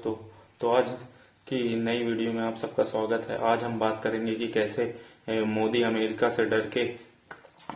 दोस्तों, तो आज की नई वीडियो में आप सबका स्वागत है। आज हम बात करेंगे कि कैसे मोदी अमेरिका से डर के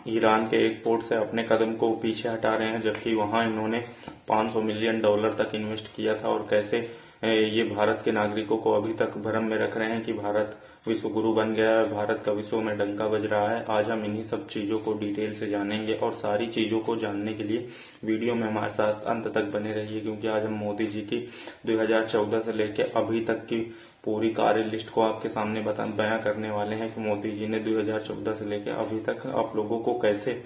ईरान के एक पोर्ट से अपने कदम को पीछे हटा रहे हैं, जबकि वहां इन्होंने $500 मिलियन तक इन्वेस्ट किया था, और कैसे ये भारत के नागरिकों को अभी तक भ्रम में रख रहे हैं कि भारत विश्व गुरु बन गया है, भारत का विश्व में डंका बज रहा है। आज हम इन्हीं सब चीजों को डिटेल से जानेंगे, और सारी चीजों को जानने के लिए वीडियो में हमारे साथ अंत तक बने रहिए, क्योंकि आज हम मोदी जी की 2014 से लेकर अभी तक की पूरी कार्य लिस्ट को आपके सामने बयां करने वाले हैं कि मोदी जी ने 2014 से लेकर अभी तक आप लोगों को कैसे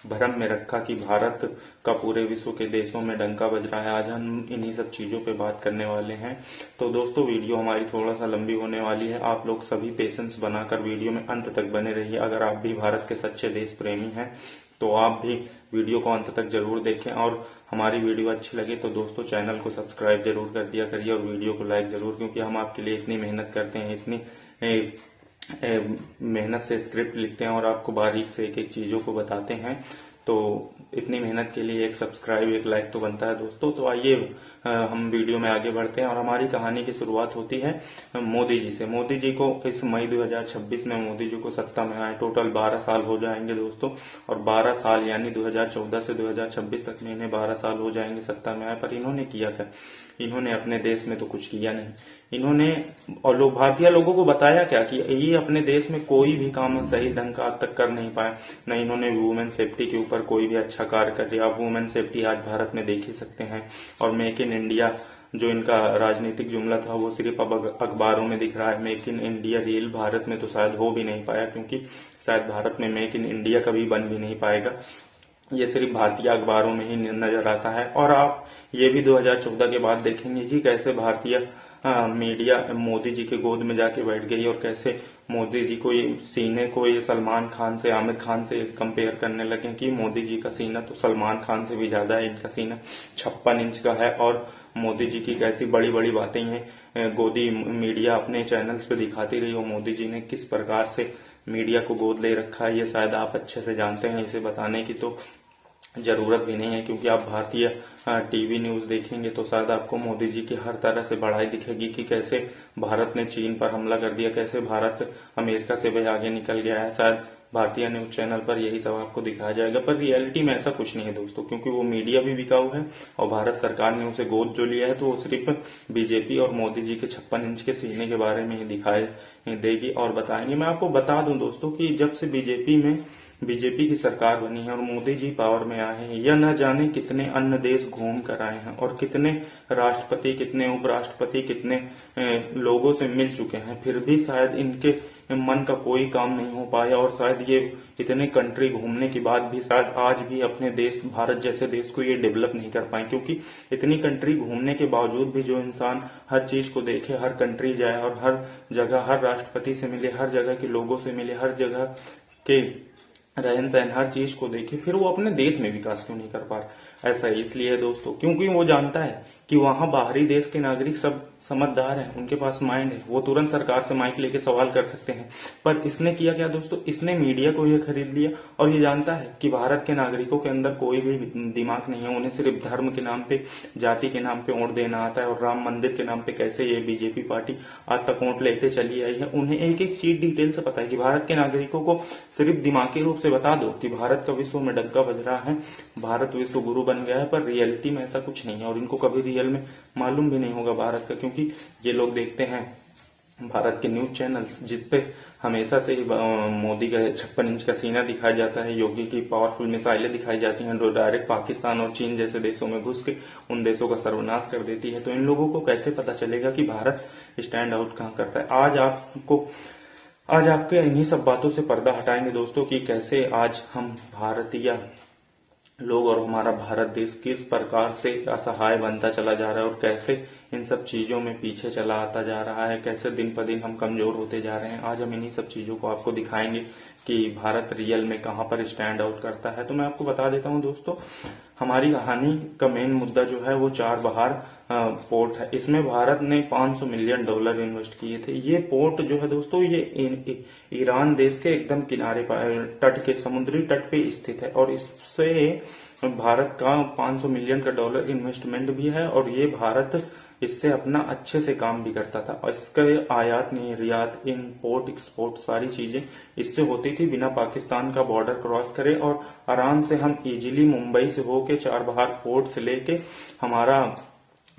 भ्रम में रखा कि भारत का पूरे विश्व के देशों में डंका बज रहा है। आज हम इन्हीं सब चीजों पे बात करने वाले हैं। तो दोस्तों, वीडियो हमारी थोड़ा सा लंबी होने वाली है। आप लोग सभी पेशेंस बनाकर वीडियो में अंत तक बने रहिए। अगर आप भी भारत के सच्चे देश प्रेमी हैं तो आप भी वीडियो को अंत तक जरूर देखें, और हमारी वीडियो अच्छी लगे तो दोस्तों चैनल को सब्सक्राइब जरूर कर दिया करिए, और वीडियो को लाइक जरूर, क्योंकि हम आपके लिए इतनी मेहनत करते हैं, इतनी मेहनत से स्क्रिप्ट लिखते हैं और आपको बारीक से एक एक चीजों को बताते हैं। तो इतनी मेहनत के लिए एक सब्सक्राइब, एक लाइक तो बनता है दोस्तों। तो आइए हम वीडियो में आगे बढ़ते हैं, और हमारी कहानी की शुरुआत होती है मोदी जी से। मोदी जी को इस मई 2026 में मोदी जी को सत्ता में आए टोटल 12 साल हो जाएंगे दोस्तों, और 12 साल यानी 2014 से 2026 तक में इन्हें 12 साल हो जाएंगे सत्ता में आए। पर इन्होंने किया क्या? इन्होंने अपने देश में तो कुछ किया नहीं। इन्होंने और लोग भारतीय लोगों को बताया क्या कि ये अपने देश में कोई भी काम सही ढंग का आज तक कर नहीं पाए। न इन्होंने वुमेन सेफ्टी के ऊपर कोई भी अच्छा कार्य कर दिया। आप वुमेन सेफ्टी आज भारत में देख ही सकते हैं। और मेक इन इंडिया जो इनका राजनीतिक जुमला था वो सिर्फ अब अखबारों में दिख रहा है। Make in India real Bharat में तो शायद हो भी नहीं पाया, क्योंकि शायद भारत में मेक इन इंडिया कभी बन भी नहीं पाएगा। ये सिर्फ भारतीय अखबारों में ही नजर आता है। और आप ये भी 2014 के बाद देखेंगे कि कैसे भारतीय मीडिया मोदी जी के गोद में जाके बैठ गई, और कैसे मोदी जी को ये सीने को ये सलमान खान से, आमिर खान से कंपेयर करने लगे कि मोदी जी का सीना तो सलमान खान से भी ज्यादा है, इनका सीना 56 इंच का है। और मोदी जी की कैसी बड़ी बड़ी बातें हैं गोदी मीडिया अपने चैनल्स पे दिखाती रही, और मोदी जी ने किस प्रकार से मीडिया को गोद ले रखा है ये शायद आप अच्छे से जानते हैं। इसे बताने की तो जरूरत भी नहीं है, क्योंकि आप भारतीय टीवी न्यूज देखेंगे तो शायद आपको मोदी जी की हर तरह से बड़ाई दिखेगी कि कैसे भारत ने चीन पर हमला कर दिया, कैसे भारत अमेरिका से भी आगे निकल गया है। शायद भारतीय न्यूज चैनल पर यही सब आपको दिखाया जाएगा, पर रियलिटी में ऐसा कुछ नहीं है दोस्तों, क्योंकि वो मीडिया भी बिकाऊ है, और भारत सरकार ने उसे गोद जो लिया है तो वो सिर्फ बीजेपी और मोदी जी के 56 इंच के सीने के बारे में ही दिखाई देगी और बताएंगे। मैं आपको बता दूं दोस्तों कि जब से बीजेपी की सरकार बनी है और मोदी जी पावर में आए हैं, यह न जाने कितने अन्य देश घूम कर आए हैं, और कितने राष्ट्रपति, कितने उपराष्ट्रपति, कितने लोगों से मिल चुके हैं, फिर भी शायद इनके मन का कोई काम नहीं हो पाया। और शायद ये इतने कंट्री घूमने के बाद भी शायद आज भी अपने देश भारत जैसे देश को ये डेवलप नहीं कर पाए, क्योंकि इतनी कंट्री घूमने के बावजूद भी जो इंसान हर चीज को देखे, हर कंट्री जाए और हर जगह हर राष्ट्रपति से मिले, हर जगह के लोगों से मिले, हर जगह के रहन सहन हर चीज को देखे, फिर वो अपने देश में विकास क्यों नहीं कर पा रहा? ऐसा इसलिए है दोस्तों क्योंकि वो जानता है कि वहां बाहरी देश के नागरिक सब समझदार हैं, उनके पास माइंड है, वो तुरंत सरकार से माइक लेके सवाल कर सकते हैं। पर इसने किया क्या दोस्तों? इसने मीडिया को ये खरीद लिया, और ये जानता है कि भारत के नागरिकों के अंदर कोई भी दिमाग नहीं है। उन्हें सिर्फ धर्म के नाम पे, जाति के नाम पे वोट देना आता है, और राम मंदिर के नाम पे कैसे ये बीजेपी पार्टी आज तक वोट लेते चली आई है। उन्हें एक एक चीज डिटेल से पता है कि भारत के नागरिकों को सिर्फ दिमागी रूप से बता दो कि भारत का विश्व में डंका बज रहा है, भारत विश्व गुरु बन गया है, पर रियलिटी में ऐसा कुछ नहीं है, और इनको कभी रियल में मालूम भी नहीं होगा भारत का, क्योंकि ये लोग देखते हैं भारत के न्यूज चैनल्स जिसपे हमेशा से ही मोदी का 56 इंच का सीना दिखाया जाता है, योगी की पावरफुल मिसाइलें दिखाई जाती हैं जो डायरेक्ट पाकिस्तान और चीन जैसे देशों में घुस के उन देशों का सर्वनाश कर देती है। तो इन लोगों को कैसे पता चलेगा कि भारत स्टैंड आउट कहाँ करता है? आज आपके इन्हीं सब बातों से पर्दा हटाएंगे दोस्तों कि कैसे आज हम भारतीय लोग और हमारा भारत देश किस प्रकार से असहाय बनता चला जा रहा है, और कैसे इन सब चीजों में पीछे चला आता जा रहा है, कैसे दिन पर दिन हम कमजोर होते जा रहे हैं। आज हम इन्हीं सब चीजों को आपको दिखाएंगे कि भारत रियल में कहां पर स्टैंड आउट करता है। तो मैं आपको बता देता हूं दोस्तों, हमारी कहानी का मेन मुद्दा जो है वो चार बहार पोर्ट है। इसमें भारत ने $500 मिलियन इन्वेस्ट किए थे। ये पोर्ट जो है दोस्तों ये ईरान देश के एकदम किनारे पर तट के समुद्री तट पे स्थित है, और इससे भारत का $500 मिलियन इन्वेस्टमेंट भी है, और ये भारत इससे अपना अच्छे से काम भी करता था और इसका आयात निर्यात इंपोर्ट एक्सपोर्ट सारी चीजें इससे होती थी बिना पाकिस्तान का बॉर्डर क्रॉस करे, और आराम से हम इजीली मुंबई से होके चाबहार पोर्ट से लेके हमारा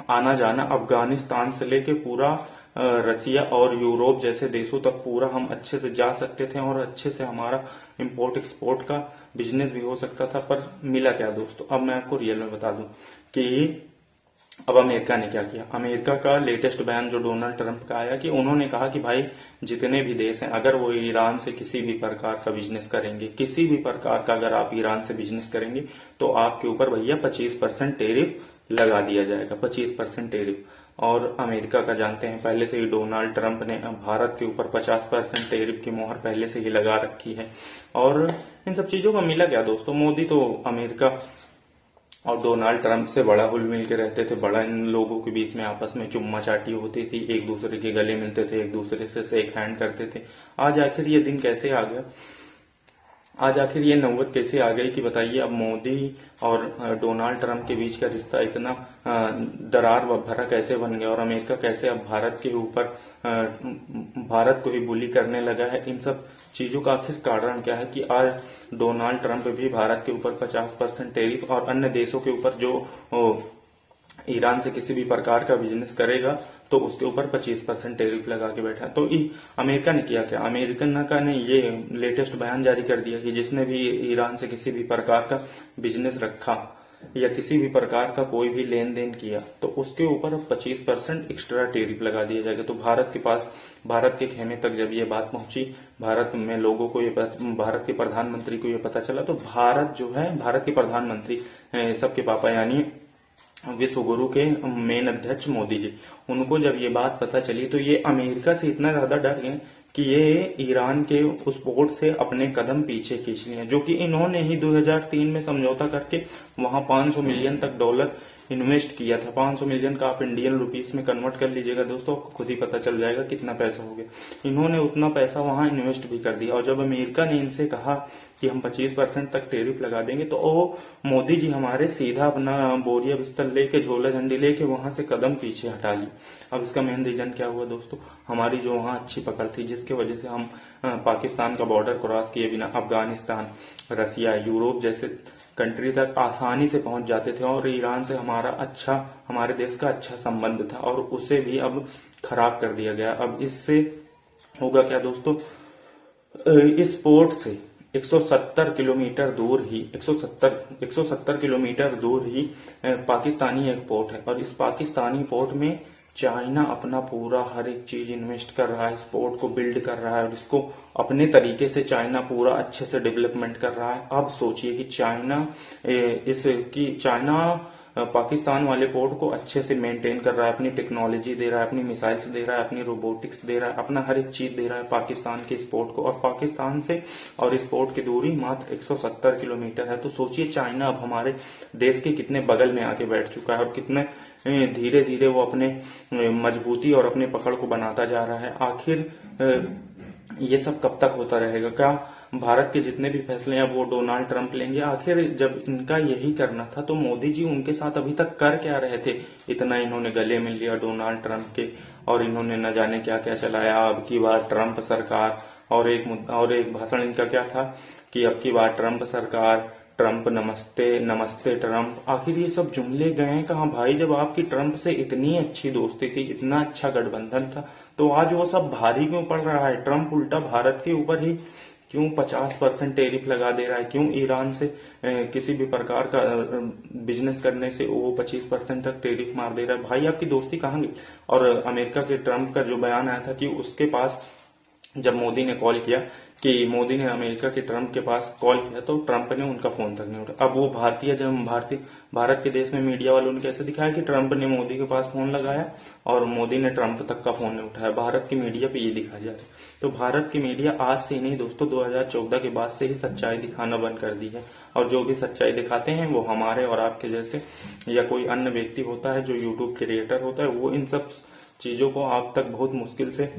आना जाना अफगानिस्तान से लेके पूरा रसिया और यूरोप जैसे देशों तक पूरा हम अच्छे से जा सकते थे और अच्छे से हमारा इंपोर्ट एक्सपोर्ट का बिजनेस भी हो सकता था। पर मिला क्या दोस्तों, अब मैं आपको रियल में बता दूं कि अब अमेरिका ने क्या किया। अमेरिका का लेटेस्ट बयान जो डोनाल्ड ट्रंप का आया कि उन्होंने कहा कि भाई जितने भी देश हैं अगर वो ईरान से किसी भी प्रकार का बिजनेस करेंगे, किसी भी प्रकार का अगर आप ईरान से बिजनेस करेंगे तो आपके ऊपर भैया 25% टेरिफ लगा दिया जाएगा, 25% टेरिफ। और अमेरिका का जानते हैं पहले से ही डोनाल्ड ट्रंप ने भारत के ऊपर 50% टेरिफ की मोहर पहले से ही लगा रखी है। और इन सब चीजों का मिला क्या दोस्तों, मोदी तो अमेरिका और डोनाल्ड ट्रंप से बड़ा हुल मिल के रहते थे, बड़ा इन लोगों के बीच में आपस में चुम्मा चाटी होती थी, एक दूसरे के गले मिलते थे, एक दूसरे से शेक हैंड करते थे। आज आखिर ये दिन कैसे आ गया, आज आखिर ये नौबत कैसे आ गई कि बताइए अब मोदी और डोनाल्ड ट्रंप के बीच का रिश्ता इतना दरार भरा कैसे बन गया, और अमेरिका कैसे अब भारत के ऊपर भारत को ही बुली करने लगा है। इन सब चीजों का आखिर कारण क्या है कि आज डोनाल्ड ट्रंप भी भारत के ऊपर 50% टेरिफ और अन्य देशों के ऊपर जो ईरान से किसी भी प्रकार का बिजनेस करेगा तो उसके ऊपर 25% टेरिफ लगा के बैठा। तो अमेरिका ने किया क्या, अमेरिका ने ये लेटेस्ट बयान जारी कर दिया कि जिसने भी ईरान से किसी भी प्रकार का बिजनेस रखा या किसी भी प्रकार का कोई भी लेन देन किया तो उसके ऊपर 25% एक्स्ट्रा टेरिफ लगा दिया जाएगा। तो भारत के खेमे तक जब ये बात पहुंची, भारत में लोगों को भारत के प्रधानमंत्री को ये पता चला, तो भारत जो है, भारत के प्रधानमंत्री सबके पापा यानी विश्व गुरु के मेन अध्यक्ष मोदी जी, उनको जब ये बात पता चली तो ये अमेरिका से इतना ज्यादा डर गए कि ये ईरान के उस पोर्ट से अपने कदम पीछे खींच लिए, जो कि इन्होंने ही 2003 में समझौता करके वहां 500 मिलियन तक डॉलर इन्वेस्ट किया था। 500 मिलियन का आप इंडियन रुपीस में कन्वर्ट कर लीजिएगा दोस्तों, आपको खुद ही पता चल जाएगा कितना पैसा हो गया। इन्होंने उतना पैसा वहां इन्वेस्ट भी कर दिया, और जब अमेरिका ने इनसे कहा कि हम 25% तक टेरिफ लगा देंगे तो वो मोदी जी हमारे सीधा अपना बोरिया बिस्तर लेके झोला झंडी लेके वहां से कदम पीछे हटा ली। अब इसका मेन रीजन क्या हुआ दोस्तों, हमारी जो वहां अच्छी पकड़ थी जिसकी वजह से हम पाकिस्तान का बॉर्डर क्रॉस किए बिना अफगानिस्तान, रसिया, यूरोप जैसे कंट्री तक आसानी से पहुंच जाते थे, और ईरान से हमारे देश का अच्छा संबंध था और उसे भी अब खराब कर दिया गया। अब इससे होगा क्या दोस्तों, इस पोर्ट से 170 किलोमीटर दूर ही 170 किलोमीटर दूर ही पाकिस्तानी एक पोर्ट है, और इस पाकिस्तानी पोर्ट में चाइना अपना पूरा हर एक चीज इन्वेस्ट कर रहा है, इस पोर्ट को बिल्ड कर रहा है और इसको अपने तरीके से चाइना पूरा अच्छे से डेवलपमेंट कर रहा है। अब सोचिए कि चाइना पाकिस्तान वाले पोर्ट को अच्छे से मेंटेन कर रहा है, अपनी टेक्नोलॉजी दे रहा है, अपनी मिसाइल्स दे रहा है, अपनी रोबोटिक्स दे रहा है, अपना हर एक चीज दे रहा है पाकिस्तान के इस पोर्ट को, और पाकिस्तान से और इस पोर्ट की दूरी मात्र 170 किलोमीटर है। तो सोचिए चाइना अब हमारे देश के कितने बगल में आके बैठ चुका है और कितने धीरे धीरे वो अपने मजबूती और अपने पकड़ को बनाता जा रहा है। आखिर ये सब कब तक होता रहेगा? क्या भारत के जितने भी फैसले हैं वो डोनाल्ड ट्रंप लेंगे? आखिर जब इनका यही करना था तो मोदी जी उनके साथ अभी तक कर क्या रहे थे? इतना इन्होंने गले मिल लिया डोनाल्ड ट्रंप के, और इन्होंने न जाने क्या क्या चलाया। अब की बार ट्रंप सरकार, और एक भाषण इनका क्या था कि अब की बार ट्रंप सरकार, ट्रंप नमस्ते, नमस्ते ट्रंप। आखिर ये सब जुमले गए कहाँ भाई? जब आपकी ट्रंप से इतनी अच्छी दोस्ती थी, इतना अच्छा गठबंधन था, तो आज वो सब भारी क्यों पड़ रहा है? ट्रंप उल्टा भारत के ऊपर ही क्यों 50% टेरिफ लगा दे रहा है? क्यों ईरान से किसी भी प्रकार का बिजनेस करने से वो 25% तक टेरिफ मार दे रहा है? भाई आपकी दोस्ती कहाँ गई? और अमेरिका के ट्रंप का जो बयान आया था कि उसके पास जब मोदी ने कॉल किया, कि मोदी ने अमेरिका के ट्रंप के पास कॉल किया तो ट्रंप ने उनका फोन तक नहीं उठाया। अब वो भारत के देश में मीडिया वालों ने कैसे दिखाया कि ट्रंप ने मोदी के पास फोन लगाया और मोदी ने ट्रंप तक का फोन नहीं उठाया। भारत की मीडिया पे ये दिखाया जा रहा है। तो भारत की मीडिया आज से नहीं दोस्तों, 2014 के बाद से ही सच्चाई दिखाना बंद कर दी है, और जो भी सच्चाई दिखाते हैं वो हमारे और आपके जैसे या कोई अन्य व्यक्ति होता है जो यूट्यूब क्रिएटर होता है, वो इन सब चीजों को आप तक बहुत मुश्किल से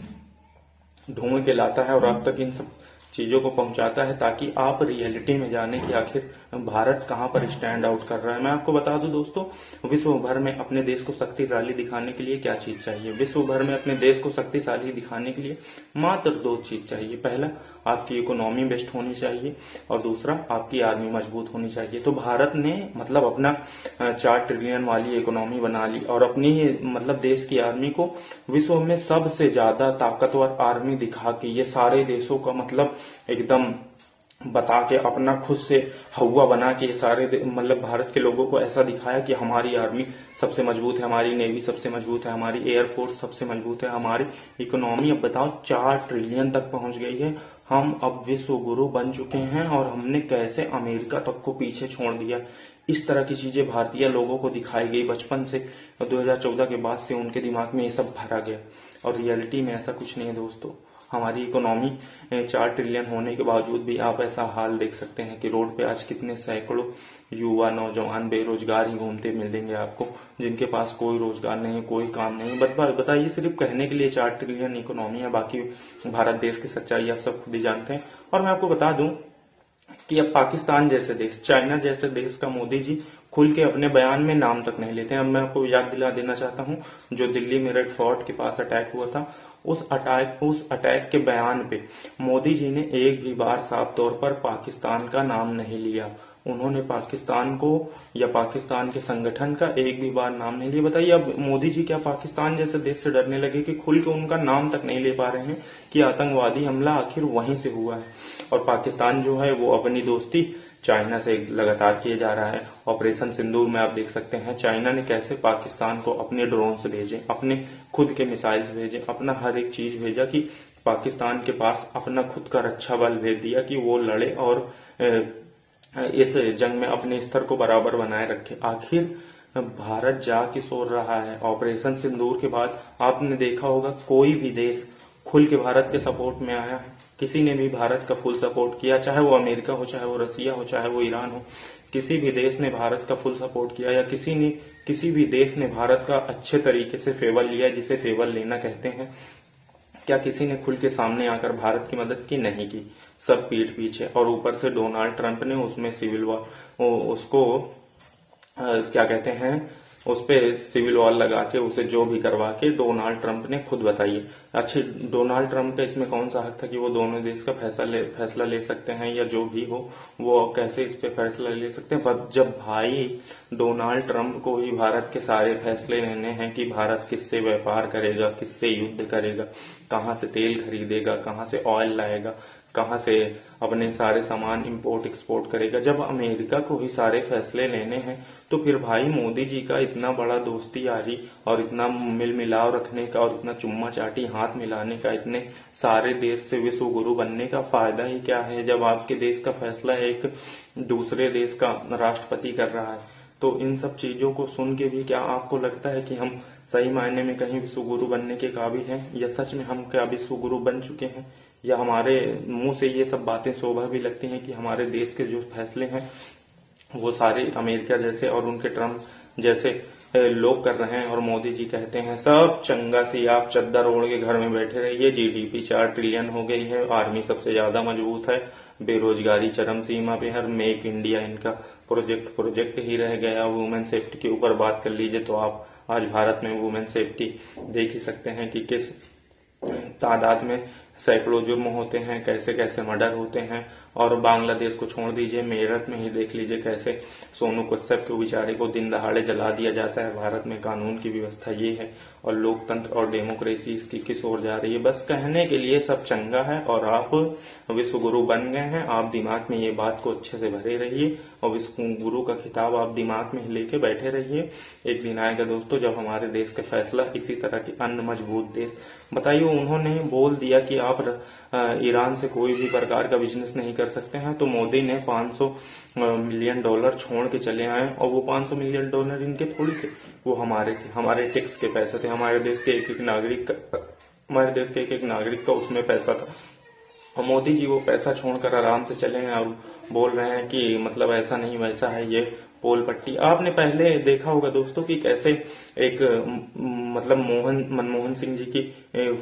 ढूंढ के लाता है और आप तक इन सब चीजों को पहुंचाता है ताकि आप रियलिटी में जाने कि आखिर भारत कहां पर स्टैंड आउट कर रहा है। मैं आपको बता दूं दोस्तों, विश्व भर में अपने देश को शक्तिशाली दिखाने के लिए क्या चीज चाहिए? विश्व भर में अपने देश को शक्तिशाली दिखाने के लिए मात्र 2 चीज चाहिए। पहला, आपकी इकोनॉमी बेस्ट होनी चाहिए और दूसरा, आपकी आर्मी मजबूत होनी चाहिए। तो भारत ने मतलब अपना 4 ट्रिलियन वाली इकोनॉमी बना ली और अपनी मतलब देश की आर्मी को विश्व में सबसे ज्यादा ताकतवर आर्मी दिखा के ये सारे देशों का मतलब एकदम बता के अपना खुद से हवा बना के ये सारे मतलब भारत के लोगों को ऐसा दिखाया कि हमारी आर्मी सबसे मजबूत है, हमारी नेवी सबसे मजबूत है, हमारी एयरफोर्स सबसे मजबूत है, हमारी इकोनॉमी अब बताओ 4 ट्रिलियन तक पहुंच गई है। हम अब विश्व गुरु बन चुके हैं और हमने कैसे अमेरिका तक को पीछे छोड़ दिया। इस तरह की चीजें भारतीय लोगों को दिखाई गई बचपन से और 2014 के बाद से उनके दिमाग में ये सब भरा गया और रियलिटी में ऐसा कुछ नहीं है दोस्तों। हमारी इकोनॉमी 4 ट्रिलियन होने के बावजूद भी आप ऐसा हाल देख सकते हैं कि रोड पे आज कितने सैकड़ों युवा नौजवान बेरोजगार ही घूमते मिलेंगे आपको, जिनके पास कोई रोजगार नहीं है, कोई काम नहीं है। बताइए, सिर्फ कहने के लिए 4 ट्रिलियन इकोनॉमी है, बाकी भारत देश की सच्चाई आप सब खुद ही जानते हैं। और मैं आपको बता दूं कि अब पाकिस्तान जैसे देश, चाइना जैसे देश का मोदी जी खुल के अपने बयान में नाम तक नहीं लेते हैं। अब मैं आपको याद दिला देना चाहता हूं, जो दिल्ली मेरठ फोर्ट के पास अटैक हुआ था, उस अटैक के बयान पे मोदी जी ने एक भी बार साफ तौर पर पाकिस्तान का नाम नहीं लिया। उन्होंने पाकिस्तान को या पाकिस्तान के संगठन का एक भी बार नाम नहीं लिया। बताइए, अब मोदी जी क्या पाकिस्तान जैसे देश से डरने लगे कि खुल के उनका नाम तक नहीं ले पा रहे हैं कि आतंकवादी हमला आखिर वहीं से हुआ है। और पाकिस्तान जो है वो अपनी दोस्ती चाइना से लगातार किए जा रहा है। ऑपरेशन सिंदूर में आप देख सकते हैं चाइना ने कैसे पाकिस्तान को अपने ड्रोन से भेजे, अपने खुद के मिसाइल्स भेजे, अपना हर एक चीज भेजा कि पाकिस्तान के पास अपना खुद का रक्षा बल भेज दिया कि वो लड़े और इस जंग में अपने स्तर को बराबर बनाए रखे। आखिर भारत जा के सो रहा है। ऑपरेशन सिंदूर के बाद आपने देखा होगा कोई भी देश खुल के भारत के सपोर्ट में आया? किसी ने भी भारत का फुल सपोर्ट किया? चाहे वो अमेरिका हो, चाहे वो रसिया हो, चाहे वो ईरान हो, किसी भी देश ने भारत का फुल सपोर्ट किया या किसी भी देश ने भारत का अच्छे तरीके से फेवर लिया, जिसे फेवर लेना कहते हैं? क्या किसी ने खुल के सामने आकर भारत की मदद की? नहीं की, सब पीठ पीछे। और ऊपर से डोनाल्ड ट्रंप ने उसमें सिविल वॉर उसको क्या कहते हैं, उस पे सिविल वॉर लगा के उसे जो भी करवा के डोनाल्ड ट्रंप ने खुद बताइए। अच्छे डोनाल्ड ट्रंप का इसमें कौन सा हक था कि वो दोनों देश का फैसला ले सकते हैं या जो भी हो वो कैसे इस पे फैसला ले सकते हैं? पर जब भाई डोनाल्ड ट्रंप को ही भारत के सारे फैसले लेने हैं कि भारत किससे व्यापार करेगा, किससे युद्ध करेगा, कहाँ से तेल खरीदेगा, कहाँ से ऑयल लाएगा, कहाँ से अपने सारे सामान इंपोर्ट एक्सपोर्ट करेगा, जब अमेरिका को ही सारे फैसले लेने हैं, तो फिर भाई मोदी जी का इतना बड़ा दोस्ती यारी और इतना मिल मिलाव रखने का और इतना चुम्मा चाटी हाथ मिलाने का, इतने सारे देश से विश्व गुरु बनने का फायदा ही क्या है जब आपके देश का फैसला एक दूसरे देश का राष्ट्रपति कर रहा है? तो इन सब चीजों को सुन के भी क्या आपको लगता है कि हम सही मायने में कहीं विश्व गुरु बनने के काबिल हैं, या सच में हम क्या विश्व गुरु बन चुके हैं, या हमारे मुंह से ये सब बातें शोभा भी लगती हैं कि हमारे देश के जो फैसले हैं वो सारे अमेरिका जैसे और उनके ट्रम्प जैसे लोग कर रहे हैं और मोदी जी कहते हैं सब चंगा सी आप चद्दर ओढ़ के घर में बैठे रहिए, जीडीपी 4 ट्रिलियन हो गई है, आर्मी सबसे ज्यादा मजबूत है, बेरोजगारी चरम सीमा पे है, मेक इंडिया इनका प्रोजेक्ट ही रह गया। वुमेन सेफ्टी के ऊपर बात कर लीजिए तो आप आज भारत में वुमेन सेफ्टी देख ही सकते हैं कि किस तादाद में सैकड़ों जुर्म होते हैं, कैसे कैसे मर्डर होते हैं। और बांग्लादेश को छोड़ दीजिए, मेरठ में ही देख लीजिए कैसे सोनू कश्यप के बेचारे को दिन दहाड़े जला दिया जाता है। भारत में कानून की व्यवस्था ये है और लोकतंत्र और डेमोक्रेसी इसकी किस ओर जा रही है। बस कहने के लिए सब चंगा है और आप विश्व गुरु बन गए हैं। आप दिमाग में ये बात को अच्छे से भरे रहिए और विश्व गुरु का खिताब आप दिमाग में लेके बैठे रहिए। एक दिन आएगा दोस्तों जब हमारे देश का फैसला इसी तरह के अन्य मजबूत देश, बताइए उन्होंने बोल दिया कि आप ईरान से कोई भी प्रकार का बिजनेस नहीं कर सकते हैं, तो मोदी ने $500 मिलियन छोड़ के चले आए और वो $500 मिलियन इनके थोड़ी थे, वो हमारे थे, हमारे टैक्स के पैसे थे, हमारे देश के एक एक नागरिक का उसमें पैसा था। और मोदी जी वो पैसा छोड़कर आराम से चले हैं और बोल रहे हैं कि मतलब ऐसा नहीं वैसा है, ये पोल पट्टी। आपने पहले देखा होगा दोस्तों कि कैसे एक मतलब मनमोहन सिंह जी की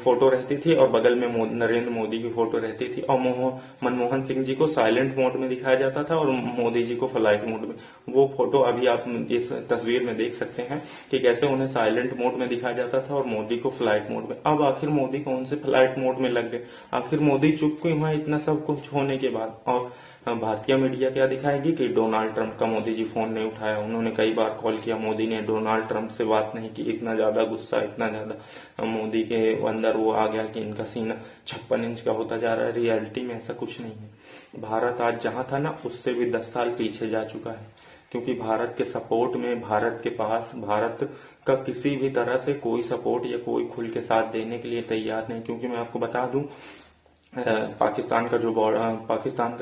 फोटो रहती थी और बगल में नरेंद्र मोदी की फोटो रहती थी, और मनमोहन सिंह जी को साइलेंट मोड में दिखाया जाता था और मोदी जी को फ्लाइट मोड में। वो फोटो अभी आप इस तस्वीर में देख सकते हैं कि कैसे उन्हें साइलेंट मोड में दिखाया जाता था और मोदी को फ्लाइट मोड में। अब आखिर मोदी कौन से फ्लाइट मोड में लग गए? आखिर मोदी चुप क्यों हुआ इतना सब कुछ होने के बाद? और भारतीय मीडिया क्या दिखाएगी कि डोनाल्ड ट्रंप का मोदी जी फोन नहीं उठाया। उन्होंने कई बार कॉल किया, मोदी ने डोनाल्ड ट्रंप से बात नहीं की। इतना ज्यादा गुस्सा, इतना ज्यादा मोदी के अंदर वो आ गया कि इनका सीना 56 इंच का होता जा रहा है। रियलिटी में ऐसा कुछ नहीं है। भारत आज जहां था ना, उससे भी 10 साल पीछे जा चुका है, क्योंकि भारत के सपोर्ट में, भारत के पास, भारत का किसी भी तरह से कोई सपोर्ट या कोई खुल के साथ देने के लिए तैयार नहीं। क्योंकि मैं आपको बता दूं, पाकिस्तान का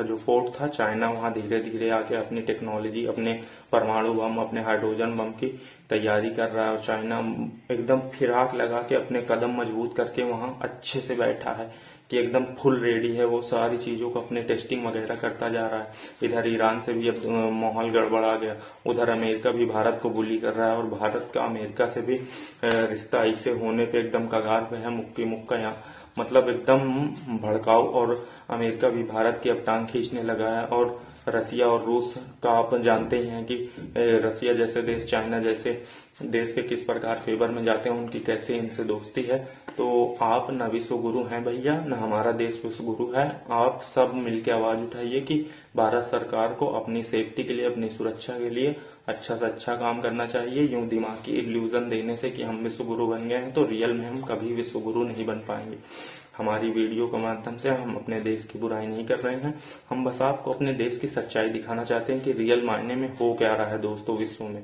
जो पोर्ट था चाइना, वहां धीरे धीरे आके अपनी टेक्नोलॉजी, अपने परमाणु बम, अपने हाइड्रोजन बम की तैयारी कर रहा है। और चाइना एकदम फिराक लगा के अपने कदम मजबूत करके वहां अच्छे से बैठा है कि एकदम फुल रेडी है। वो सारी चीजों को अपने टेस्टिंग वगैरह करता जा रहा है। इधर ईरान से भी अब माहौल गड़बड़ा गया। उधर अमेरिका भी भारत को बुली कर रहा है, और भारत का अमेरिका से भी रिश्ता ऐसे होने पे एकदम कगार पे है, मुक्की मुक्का यहाँ मतलब एकदम भड़काऊ। और अमेरिका भी भारत की अब टांग खींचने लगा है। और रसिया और रूस का आप जानते ही हैं कि रसिया जैसे देश, चाइना जैसे देश के किस प्रकार फेवर में जाते हैं, उनकी कैसे इनसे दोस्ती है। तो आप न विश्व गुरु हैं भैया, न हमारा देश विश्व गुरु है। आप सब मिलकर आवाज उठाइए कि भारत सरकार को अपनी सेफ्टी के लिए, अपनी सुरक्षा के लिए अच्छा से अच्छा काम करना चाहिए। यूं दिमाग की इल्यूजन देने से कि हम विश्व गुरु बन गए हैं, तो रियल में हम कभी विश्व गुरु नहीं बन पाएंगे। हमारी वीडियो के माध्यम से हम अपने देश की बुराई नहीं कर रहे हैं, हम बस आपको अपने देश की सच्चाई दिखाना चाहते हैं कि रियल मायने में हो क्या रहा है दोस्तों विश्व में।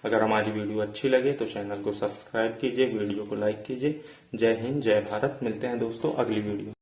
अगर हमारी वीडियो अच्छी लगे तो चैनल को सब्सक्राइब कीजिए, वीडियो को लाइक कीजिए। जय हिंद, जय भारत। मिलते हैं दोस्तों अगली वीडियो।